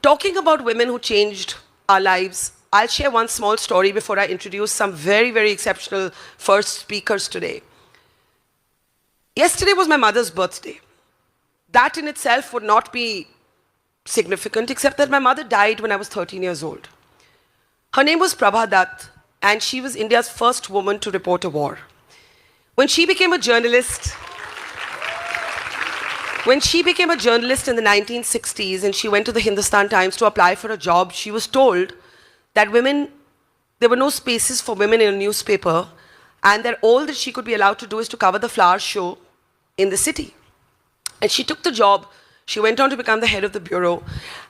Talking about women who changed our lives, I'll share one small story before I introduce some very, very exceptional first speakers today. Yesterday was my mother's birthday. That in itself would not be significant, except that my mother died when I was 13 years old. Her name was Prabha Dutt, and she was India's first woman to report a war. When she became a journalist in the 1960s and she went to the Hindustan Times to apply for a job, she was told that there were no spaces for women in a newspaper, and that all that she could be allowed to do is to cover the flower show in the city. And she took the job. She went on to become the head of the bureau.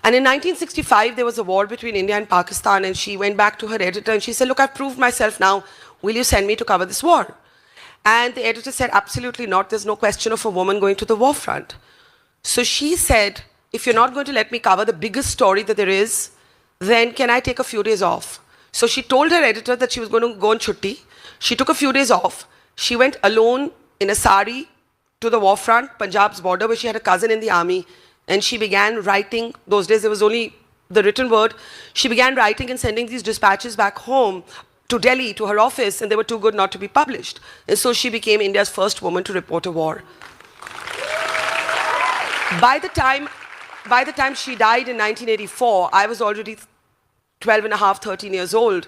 And in 1965, there was a war between India and Pakistan, and she went back to her editor and she said, look, I've proved myself now. Will you send me to cover this war? And the editor said, absolutely not. There's no question of a woman going to the war front. So she said, if you're not going to let me cover the biggest story that there is, then can I take a few days off? So she told her editor that she was going to go on chutti. She took a few days off. She went alone in a sari to the war front, Punjab's border, where she had a cousin in the army, and she began writing. Those days there was only the written word. She began writing and sending these dispatches back home to Delhi, to her office, and they were too good not to be published. And so she became India's first woman to report a war. By the time she died in 1984, I was already 12 and a half, 13 years old,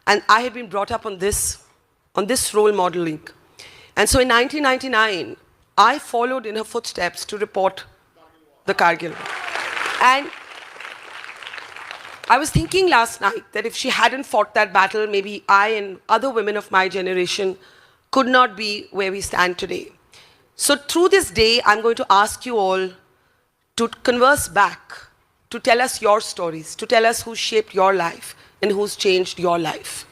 and I had been brought up on this role modeling. And so in 1999, I followed in her footsteps to report the Kargil. And I was thinking last night that if she hadn't fought that battle, maybe I and other women of my generation could not be where we stand today. So through this day, I'm going to ask you all to converse back, to tell us your stories, to tell us who shaped your life and who's changed your life.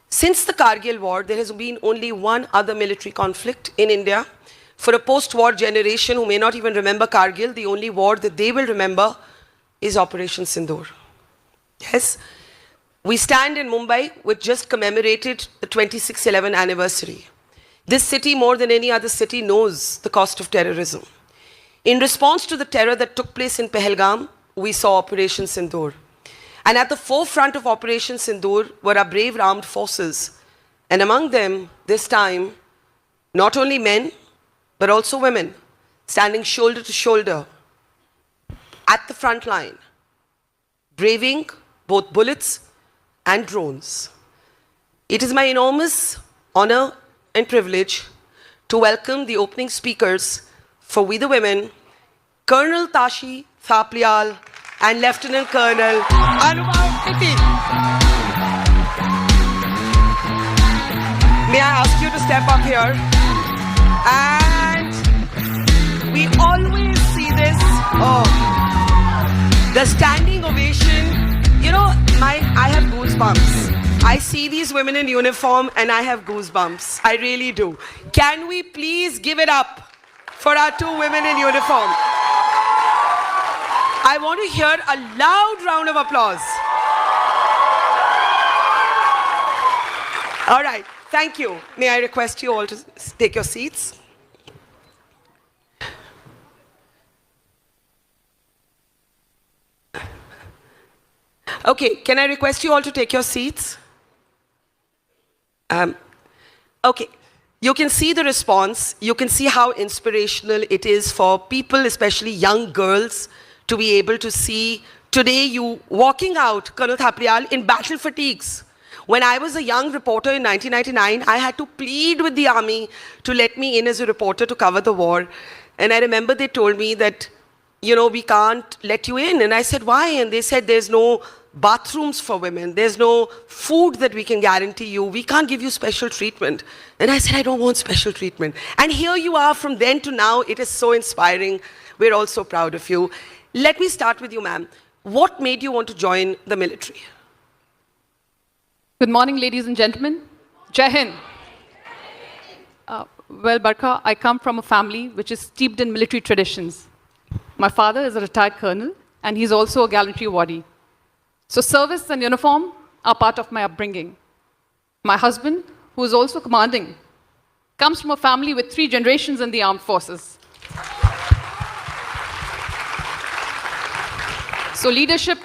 Since the Kargil war, there has been only one other military conflict in India. For a post-war generation who may not even remember Kargil, the only war that they will remember is Operation Sindoor. Yes? We stand in Mumbai, which just commemorated the 26/11 anniversary. This city, more than any other city, knows the cost of terrorism. In response to the terror that took place in Pahalgam, we saw Operation Sindoor. And at the forefront of Operation Sindoor were our brave armed forces. And among them, this time, not only men, but also women, standing shoulder to shoulder at the front line, braving both bullets and drones. It is my enormous honor and privilege to welcome the opening speakers for We the Women, Colonel Tashi Thapliyal and Lieutenant Colonel Anubhav Titi. May I ask you to step up here? And we always see this, the standing ovation. You know, I have goosebumps. I see these women in uniform and I have goosebumps. I really do. Can we please give it up for our two women in uniform? I want to hear a loud round of applause. All right, thank you. May I request you all to take your seats? Okay, can I request you all to take your seats? Okay, you can see the response. You can see how inspirational it is for people, especially young girls, to be able to see today you walking out, Colonel Thapliyal, in battle fatigues. When I was a young reporter in 1999, I had to plead with the army to let me in as a reporter to cover the war. And I remember they told me that, you know, we can't let you in. And I said, why? And they said, there's no bathrooms for women. There's no food that we can guarantee you. We can't give you special treatment. And I said, I don't want special treatment. And here you are from then to now. It is so inspiring. We're all so proud of you. Let me start with you, ma'am. What made you want to join the military? Good morning, ladies and gentlemen. Jai Hind. Well, Barkha, I come from a family which is steeped in military traditions. My father is a retired colonel, and he's also a gallantry awardee. So service and uniform are part of my upbringing. My husband, who is also commanding, comes from a family with 3 generations in the armed forces. So leadership,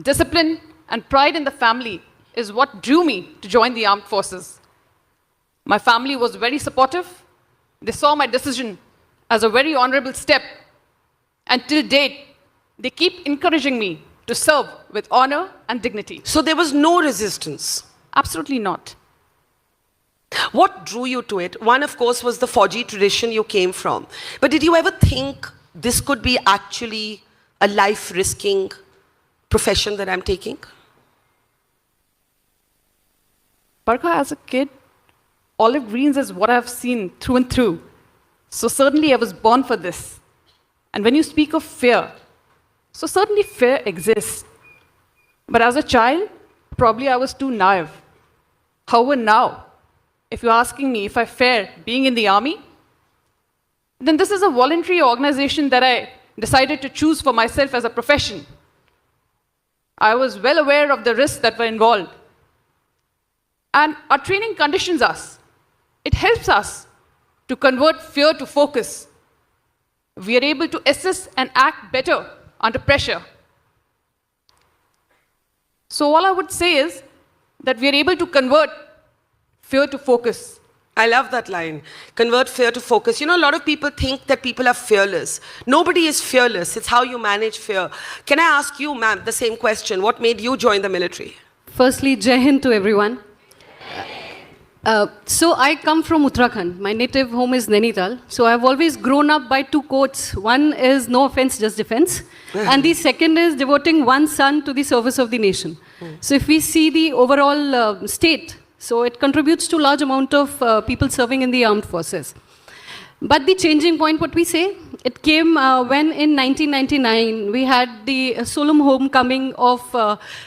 discipline, and pride in the family is what drew me to join the armed forces. My family was very supportive. They saw my decision as a very honorable step. And till date, they keep encouraging me to serve with honor and dignity. So there was no resistance. Absolutely not. What drew you to it? One, of course, was the Fauji tradition you came from. But did you ever think this could be actually a life-risking profession that I'm taking? Barkha, as a kid, olive greens is what I've seen through and through. So certainly I was born for this. And when you speak of fear, so certainly fear exists. But as a child, probably I was too naive. However, now, if you're asking me if I fear being in the army, then this is a voluntary organization that I decided to choose for myself as a profession. I was well aware of the risks that were involved. And our training conditions us. It helps us to convert fear to focus. We are able to assess and act better under pressure. So all I would say is that we are able to convert fear to focus. I love that line. Convert fear to focus. You know, a lot of people think that people are fearless. Nobody is fearless. It's how you manage fear. Can I ask you, ma'am, the same question? What made you join the military? Firstly, Jai Hind to everyone. So I come from Uttarakhand. My native home is Nainital. So I've always grown up by two quotes. One is no offense, just defense. And the second is devoting one son to the service of the nation. So if we see the overall state, so it contributes to a large amount of people serving in the armed forces. But the changing point, what we say, it came when in 1999 we had the solemn homecoming of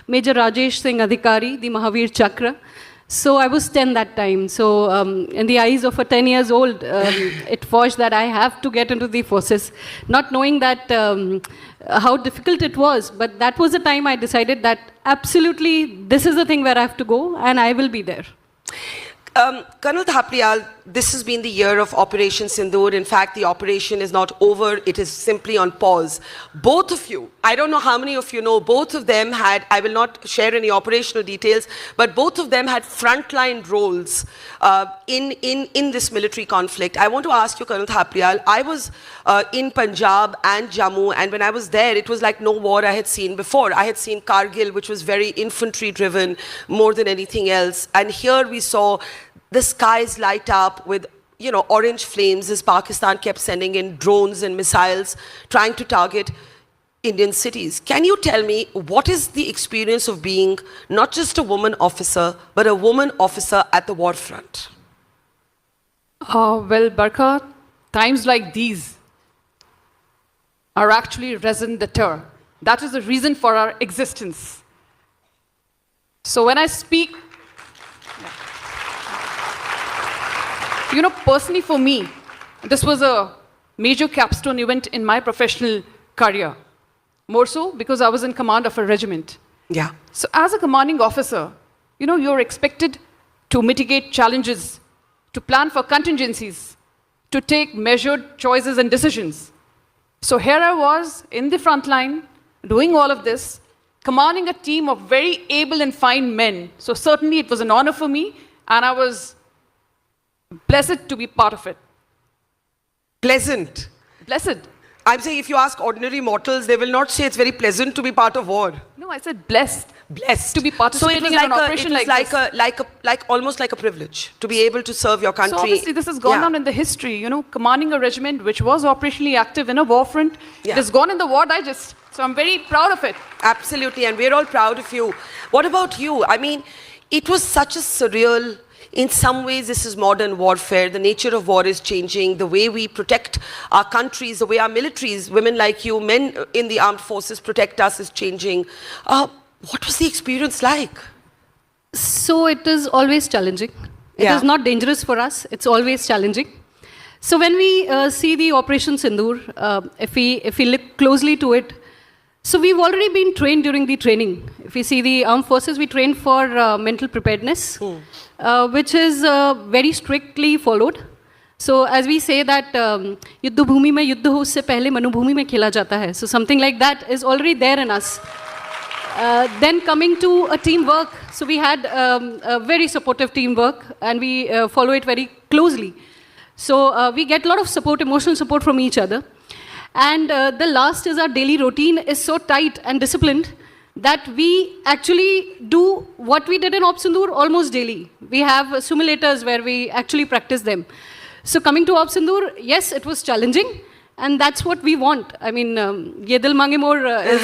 Major Rajesh Singh Adhikari, the Mahavir Chakra. So I was 10 that time. So in the eyes of a 10 years old, it forged that I have to get into the forces, not knowing that how difficult it was. But that was the time I decided that absolutely this is the thing where I have to go and I will be there. Colonel Thapriyal, this has been the year of Operation Sindoor. In fact, the operation is not over. It is simply on pause. Both of you, I don't know how many of you know, both of them had, I will not share any operational details, but both of them had frontline roles in this military conflict. I want to ask you, Colonel Thapriyal, I was in Punjab and Jammu, and when I was there, it was like no war I had seen before. I had seen Kargil, which was very infantry-driven more than anything else. And here we saw the skies light up with, you know, orange flames as Pakistan kept sending in drones and missiles trying to target Indian cities. Can you tell me what is the experience of being not just a woman officer, but a woman officer at the war front? Well, Barkha, times like these are actually raison d'etre. That is the reason for our existence. So when I speak, you know, personally for me, this was a major capstone event in my professional career. More so because I was in command of a regiment. Yeah. So as a commanding officer, you know, you're expected to mitigate challenges, to plan for contingencies, to take measured choices and decisions. So here I was in the front line, doing all of this, commanding a team of very able and fine men. So certainly it was an honor for me, and I was blessed to be part of it. Pleasant. Blessed. I'm saying if you ask ordinary mortals, they will not say it's very pleasant to be part of war. No, I said blessed. Blessed. To be participating in an operation like this. Almost like a privilege to be able to serve your country. So obviously this has gone down in the history, you know, commanding a regiment which was operationally active in a war front. Yeah. It has gone in the War Digest. So I'm very proud of it. Absolutely, and we're all proud of you. What about you? I mean, it was such a surreal. In some ways, this is modern warfare. The nature of war is changing. The way we protect our countries, the way our militaries, women like you, men in the armed forces protect us is changing. What was the experience like? So it is always challenging. It is not dangerous for us. It's always challenging. So when we see the Operation Sindoor, if we look closely to it, so we've already been trained during the training. If we see the armed forces, we train for mental preparedness, which is very strictly followed. So as we say that युद्ध भूमि में युद्ध हो उससे पहले मनुभूमि में खेला जाता है. So something like that is already there in us. Then coming to a teamwork, so we had a very supportive teamwork and we follow it very closely. So we get a lot of support, emotional support from each other. And the last is our daily routine is so tight and disciplined that we actually do what we did in Op Sindoor almost daily. We have simulators where we actually practice them. So coming to Op Sindoor, yes, it was challenging. And that's what we want. I mean, Ye Dil Mange More is,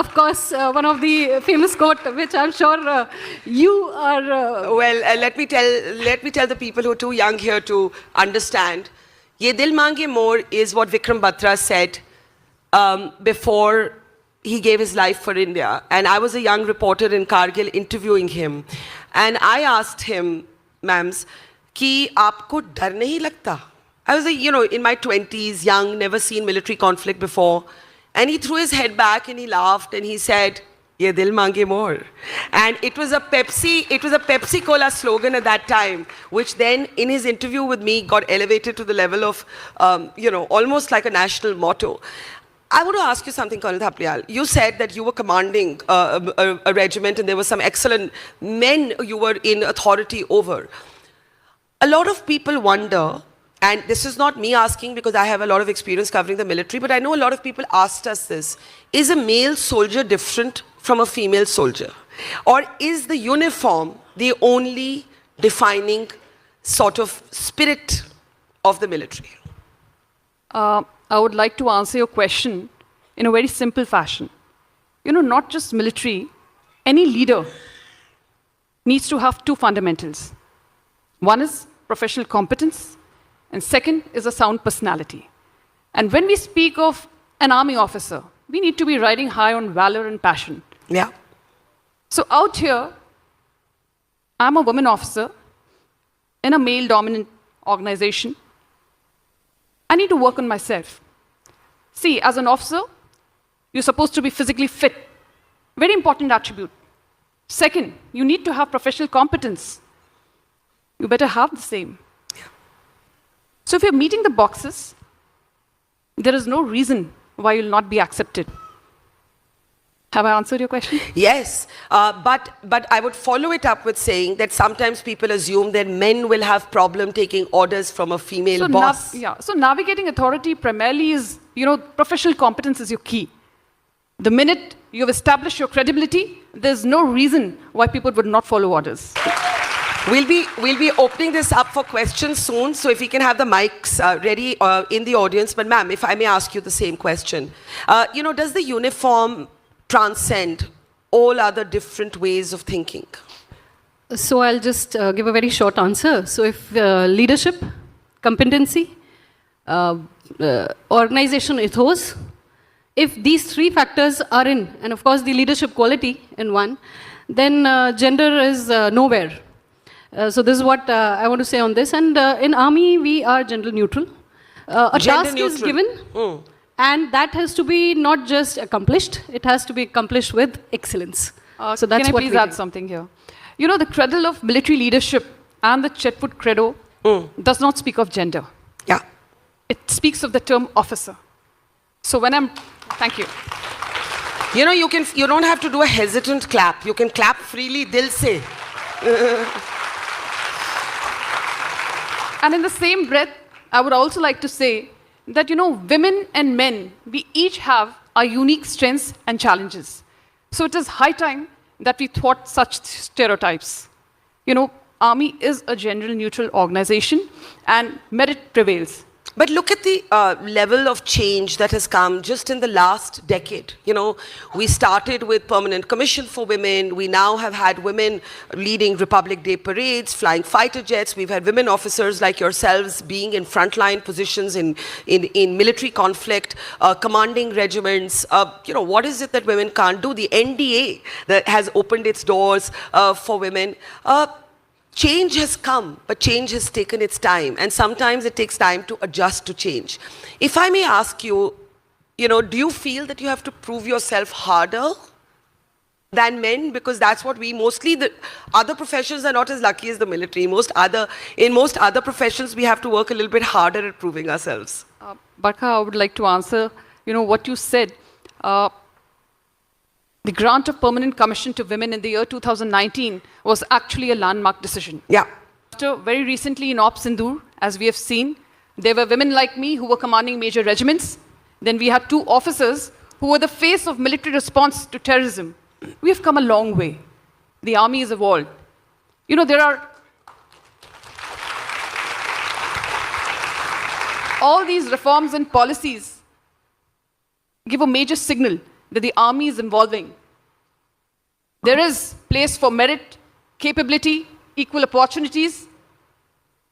of course, one of the famous quote, which I'm sure you are... Well, let me tell the people who are too young here to understand. Ye Dil Mange More is what Vikram Batra said before he gave his life for India. And I was a young reporter in Kargil interviewing him. And I asked him, ma'ams, ki aapko dar nahi lagta? I was, in my 20s, young, never seen military conflict before. And he threw his head back and he laughed and he said, Ye dil mange more. And it was a Pepsi Cola slogan at that time, which then in his interview with me got elevated to the level of, almost like a national motto. I want to ask you something, Colonel Thapliyal. You said that you were commanding a regiment and there were some excellent men you were in authority over. A lot of people wonder, and this is not me asking because I have a lot of experience covering the military, but I know a lot of people asked us this. Is a male soldier different from a female soldier? Or is the uniform the only defining sort of spirit of the military? I would like to answer your question in a very simple fashion. Not just military, any leader needs to have two fundamentals. One is professional competence, and second is a sound personality. And when we speak of an army officer, we need to be riding high on valor and passion. Yeah. So out here, I'm a woman officer in a male-dominant organization. I need to work on myself. See, as an officer, you're supposed to be physically fit. Very important attribute. Second, you need to have professional competence. You better have the same. So if you're meeting the boxes, there is no reason why you'll not be accepted. Have I answered your question? Yes, but I would follow it up with saying that sometimes people assume that men will have problem taking orders from a female boss. So navigating authority primarily is, professional competence is your key. The minute you've established your credibility, there's no reason why people would not follow orders. We'll be opening this up for questions soon, so if we can have the mics ready in the audience. But ma'am, if I may ask you the same question. Does the uniform transcend all other different ways of thinking? So I'll just give a very short answer. So if leadership, competency, organization ethos, if these three factors are in, and of course the leadership quality in one, then gender is nowhere. So this is what I want to say on this. And in army, we are gender neutral. A task is given, and that has to be not just accomplished, it has to be accomplished with excellence. So that's can I what please add something here? The cradle of military leadership and the Chetwood credo does not speak of gender. Yeah. It speaks of the term officer. So when thank you. You don't have to do a hesitant clap. You can clap freely, dil se. And in the same breath, I would also like to say that, women and men, we each have our unique strengths and challenges. So it is high time that we thwart such stereotypes. Army is a gender neutral organization and merit prevails. But look at the level of change that has come just in the last decade. We started with permanent commission for women. We now have had women leading Republic Day parades, flying fighter jets. We've had women officers like yourselves being in frontline positions in military conflict, commanding regiments. What is it that women can't do? The NDA that has opened its doors for women. Change has come, but change has taken its time. And sometimes it takes time to adjust to change. If I may ask you, do you feel that you have to prove yourself harder than men, because that's what we mostly, the other professions are not as lucky as the military. In most other professions, we have to work a little bit harder at proving ourselves. Barkha, I would like to answer, what you said. The grant of permanent commission to women in the year 2019 was actually a landmark decision. Yeah. After very recently in Op Sindoor, as we have seen, there were women like me who were commanding major regiments. Then we had 2 officers who were the face of military response to terrorism. We have come a long way. The army has evolved. There are all these reforms and policies give a major signal that the army is evolving. There is place for merit, capability, equal opportunities,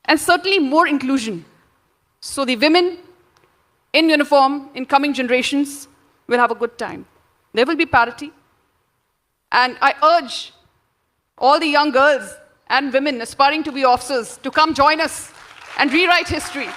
and certainly more inclusion. So the women in uniform in coming generations will have a good time. There will be parity. And I urge all the young girls and women aspiring to be officers to come join us and rewrite history.